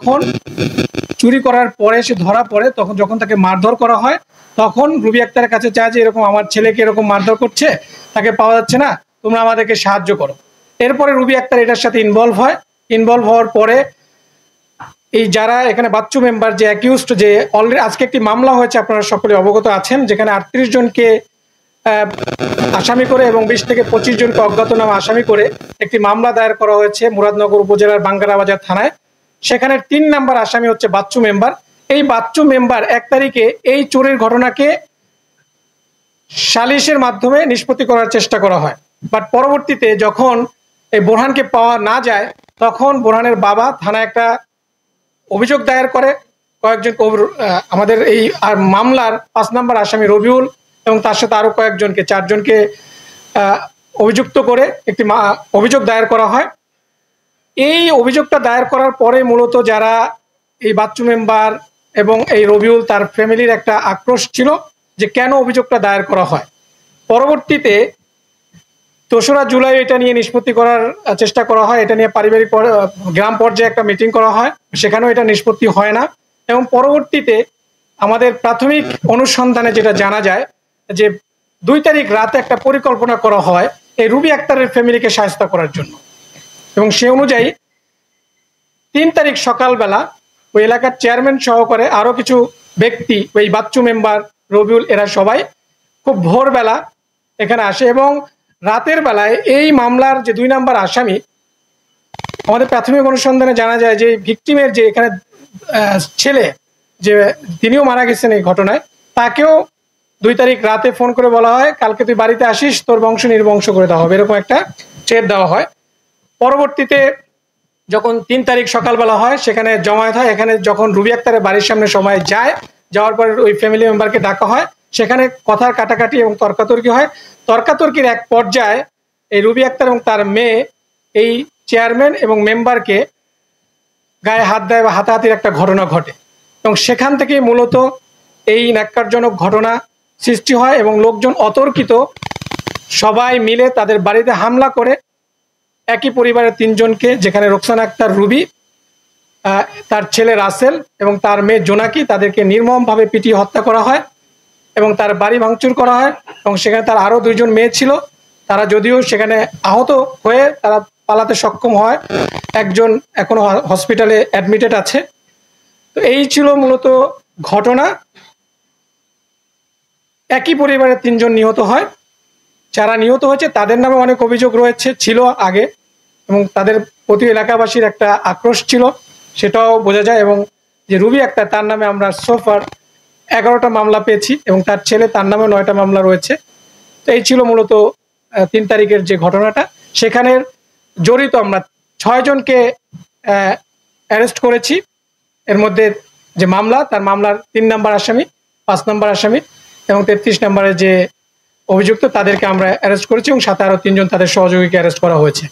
যখন চুরি করার পরে সে ধরা পড়ে, তখন যখন তাকে মারধর করা হয়, তখন রুবি আক্তারের কাছে চায় যে এরকম আমার ছেলেকে এরকম মারধর করছে, তাকে পাওয়া যাচ্ছে না, তোমরা আমাদেরকে সাহায্য করো। এরপরে রুবি আক্তার এটার সাথে ইনভলভ হওয়ার পরে এই যারা এখানে বাচ্চু মেম্বার যে অ্যাকিউজড, যে অলরেডি আজকে একটি মামলা হয়েছে, আপনারা সকলে অবগত আছেন, যেখানে 38 জনকে আসামি করে এবং 20 থেকে 25 জনকে অজ্ঞাতনামা আসামি করে একটি মামলা দায়ের করা হয়েছে মুরাদনগর উপজেলার বাঙ্গারাবাজার থানায়। সেখানে 3 নাম্বার আসামি হচ্ছে বাচ্চু মেম্বার। এই বাচ্চু মেম্বার 1 তারিখে এই চোরের ঘটনাকে সালিশের মাধ্যমে নিষ্পত্তি করার চেষ্টা করা হয়, বাট পরবর্তীতে যখন এই বোরহানকে পাওয়া না যায়, তখন বোরহানের বাবা থানায় একটা অভিযোগ দায়ের করে কয়েকজন আমাদের এই মামলার 5 নাম্বার আসামি রবিউল এবং তার সাথে আরো কয়েকজনকে 4 জনকে অভিযুক্ত করে একটি অভিযোগ দায়ের করা হয়। এই অভিযোগটা দায়ের করার পরে মূলত যারা এই বাচ্চু মেম্বার এবং এই রবিউল তার ফ্যামিলির একটা আক্রোশ ছিল যে কেন অভিযোগটা দায়ের করা হয়। পরবর্তীতে 2রা জুলাই এটা নিয়ে নিষ্পত্তি করার চেষ্টা করা হয়, এটা নিয়ে পারিবারিক গ্রাম পর্যায়ে একটা মিটিং করা হয়, সেখানেও এটা নিষ্পত্তি হয় না। এবং পরবর্তীতে আমাদের প্রাথমিক অনুসন্ধানে যেটা জানা যায় যে 2 তারিখ রাতে একটা পরিকল্পনা করা হয় এই রুবি আক্তারের ফ্যামিলিকে সাহায্য করার জন্য, এবং সে অনুযায়ী 3 তারিখ সকালবেলা ওই এলাকার চেয়ারম্যান সহকারে আরো কিছু ব্যক্তি, ওই বাচ্চু মেম্বার, রবিউল, এরা সবাই খুব ভোরবেলা এখানে আসে এবং রাতের বেলায় এই মামলার যে 2 নাম্বার আসামি, আমাদের প্রাথমিক অনুসন্ধানে জানা যায় যে ভিকটিমের যে এখানে ছেলে, যে তিনিও মারা গেছেন এই ঘটনায়, তাকেও 2 তারিখ রাতে ফোন করে বলা হয় কালকে তুই বাড়িতে আসিস, তোর বংশ নির্বংশ করে দেওয়া হবে, এরকম একটা থ্রেট দেওয়া হয়। পরবর্তীতে যখন 3 তারিখ সকালবেলা হয়, সেখানে জমায়েত হয়। এখানে যখন রুবি আক্তারের বাড়ির সামনে সময় যাওয়ার পর ওই ফ্যামিলি মেম্বারকে ডাকা হয়, সেখানে কথার কাটাকাটি এবং তর্কাতর্কি হয়। তর্কাতর্কির এক পর্যায়ে এই রুবি আক্তার এবং তার মেয়ে এই চেয়ারম্যান এবং মেম্বারকে গায়ে হাত দেয় বা হাতাহাতির একটা ঘটনা ঘটে, এবং সেখান থেকেই মূলত এই ন্যাক্কারজনক ঘটনা সৃষ্টি হয় এবং লোকজন অতর্কিত সবাই মিলে তাদের বাড়িতে হামলা করে একই পরিবারের 3 জনকে, যেখানে রোকসানা আক্তার রুবি, তার ছেলে রাসেল এবং তার মেয়ে জোনাকি, তাদেরকে নির্মমভাবে পিটিয়ে হত্যা করা হয় এবং তার বাড়ি ভাঙচুর করা হয়। এবং সেখানে তার আরো 2 জন মেয়ে ছিল, তারা যদিও সেখানে আহত হয়ে তারা পালাতে সক্ষম হয়, একজন এখনো হসপিটালে অ্যাডমিটেড আছে। তো এই ছিল মূলত ঘটনা। একই পরিবারের 3 জন নিহত হয়। যারা নিহত হয়েছে তাদের নামে অনেক অভিযোগ ছিল আগে, এবং তাদের প্রতি এলাকাবাসীর একটা আক্রোশ ছিল, সেটাও বোঝা যায়। এবং যে রুবি আক্তার, তার নামে আমরা সোফার 11টা মামলা পেয়েছি এবং তার ছেলে, তার নামে 9টা মামলা রয়েছে। তো এই ছিল মূলত 3 তারিখের যে ঘটনাটা। সেখানের জড়িত আমরা 6 জনকে অ্যারেস্ট করেছি। এর মধ্যে যে মামলা, তার মামলার 3 নাম্বার আসামি, 5 নাম্বার আসামি এবং 33 নম্বরের যে অভিযুক্ত, তাদেরকে আমরা অ্যারেস্ট করেছি এবং সাথে আরো 3 জন তাদের সহযোগীকে অ্যারেস্ট করা হয়েছে।